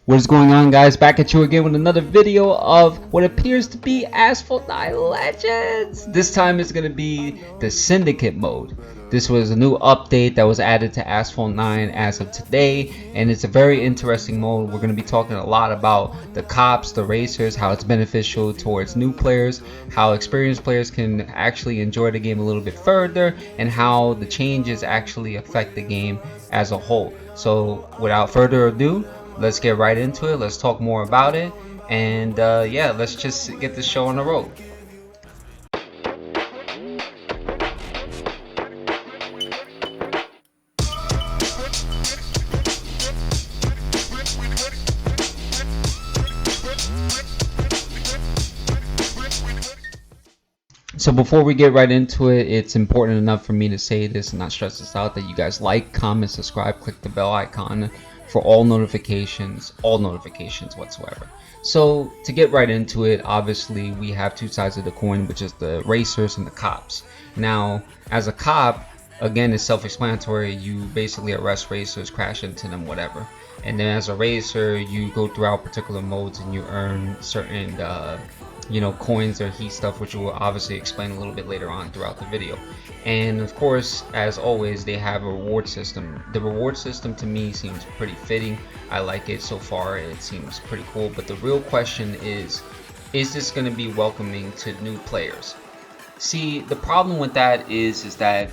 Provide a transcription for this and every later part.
What is going on, guys? Back at you again with another video of what appears to be Asphalt 9 Legends. This time it's going to be the Syndicate mode. This was a new update that was added to Asphalt 9 as of today, and it's a very interesting mode. We're going to be talking a lot about the cops, the racers, how it's beneficial towards new players, how experienced players can actually enjoy the game a little bit further, and how the changes actually affect the game as a whole. So without further ado, let's get right into it. Let's talk more about it, and yeah, let's just get this show on the road. So before we get right into it, it's important enough for me to say this and not stress this out, that you guys like, comment, subscribe, click the bell icon for all notifications whatsoever. So to get right into it, obviously we have two sides of the coin, which is the racers and the cops. Now, as a cop, again, it's self-explanatory. You basically arrest racers, crash into them, whatever. And then as a racer, you go throughout particular modes and you earn certain coins or heat stuff, which we'll obviously explain a little bit later on throughout the video. And of course, as always, they have a reward system. The reward system to me seems pretty fitting. I like it so far. It seems pretty cool. But the real question is this going to be welcoming to new players? See, the problem with that is that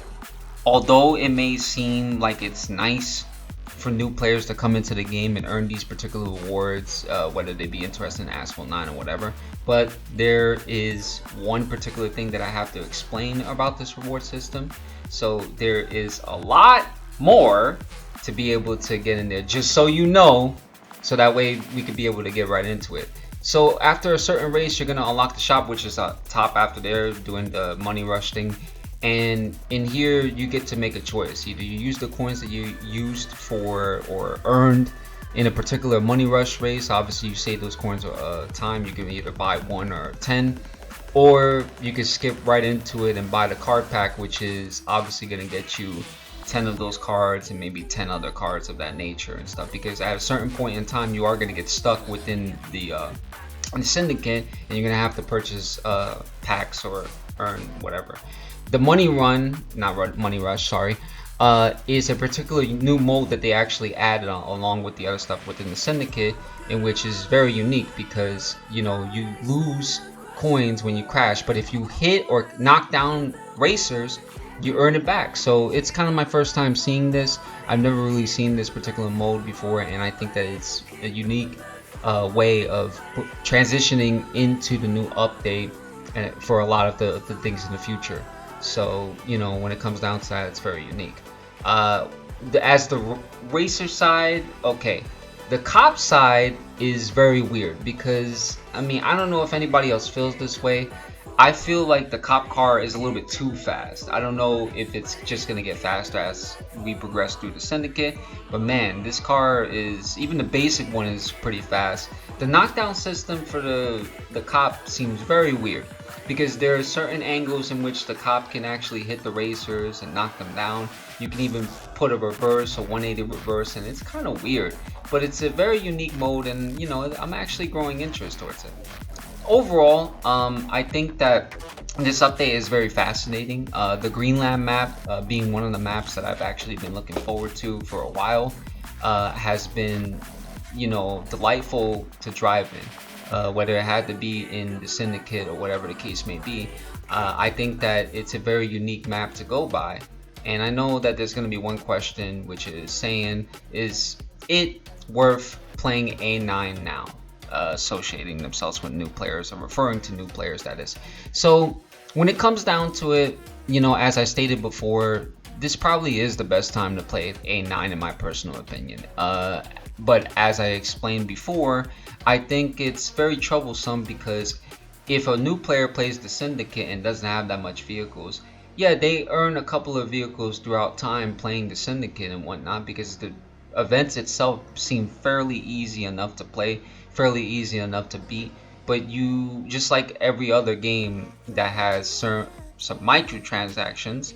although it may seem like it's nice for new players to come into the game and earn these particular rewards, whether they be interested in Asphalt 9 or whatever, but there is one particular thing that I have to explain about this reward system. So there is a lot more to be able to get in there, just so you know, so that way we could be able to get right into it. So after a certain race, you're going to unlock the shop, which is top after there, doing the money rush thing. And in here, you get to make a choice. Either you use the coins that you used for or earned in a particular money rush race. Obviously, you save those coins a time. You can either buy 1 or 10, or you can skip right into it and buy the card pack, which is obviously going to get you 10 of those cards and maybe 10 other cards of that nature and stuff. Because at a certain point in time, you are going to get stuck within the syndicate, and you're going to have to purchase packs or earn whatever. The money run, not money rush, sorry, is a particular new mode that they actually added along with the other stuff within the syndicate, in which is very unique because you lose coins when you crash, but if you hit or knock down racers, you earn it back. So it's kind of my first time seeing this. I've never really seen this particular mode before, and I think that it's a unique way of transitioning into the new update for a lot of the things in the future. So when it comes down to that, it's very unique. As the racer side, okay, the cop side is very weird because I don't know if anybody else feels this way. I feel like the cop car is a little bit too fast. I don't know if it's just gonna get faster as we progress through the syndicate, but man, this car is, even the basic one is pretty fast. The knockdown system for the cop seems very weird because there are certain angles in which the cop can actually hit the racers and knock them down. You can even put a reverse, a 180 reverse, and it's kind of weird, but it's a very unique mode, and I'm actually growing interest towards it. Overall, I think that this update is very fascinating. The Greenland map, being one of the maps that I've actually been looking forward to for a while, has been delightful to drive in, whether it had to be in the syndicate or whatever the case may be. I think that it's a very unique map to go by, and I know that there's going to be one question, which is saying, is it worth playing A9 now? Associating themselves with new players, or referring to new players, that is. So when it comes down to it, as I stated before, this probably is the best time to play A9 in my personal opinion. But as I explained before, I think it's very troublesome because if a new player plays the syndicate and doesn't have that much vehicles, yeah, they earn a couple of vehicles throughout time playing the syndicate and whatnot, because the events itself seem fairly easy enough to play, fairly easy enough to beat. But you, just like every other game that has some microtransactions,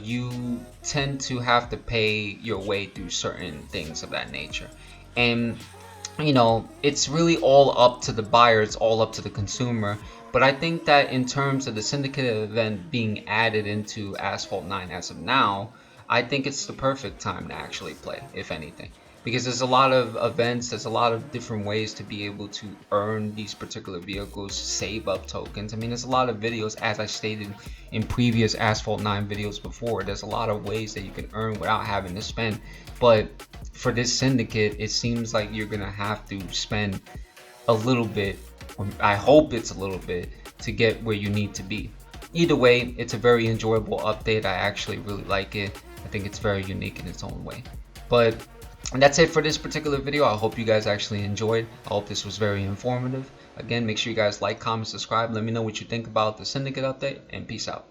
you tend to have to pay your way through certain things of that nature. And you know, it's really all up to the buyer, it's all up to the consumer. But I think that in terms of the Syndicate event being added into Asphalt 9 as of now, I think it's the perfect time to actually play, if anything. Because there's a lot of events, there's a lot of different ways to be able to earn these particular vehicles, save up tokens. I mean, there's a lot of videos, as I stated in previous Asphalt 9 videos before, there's a lot of ways that you can earn without having to spend. But for this Syndicate, it seems like you're gonna have to spend a little bit, or I hope it's a little bit, to get where you need to be. Either way, it's a very enjoyable update. I actually really like it. I think it's very unique in its own way. But that's it for this particular video. I hope you guys actually enjoyed. I hope this was very informative. Again, make sure you guys like, comment, subscribe. Let me know what you think about the Syndicate update, and peace out.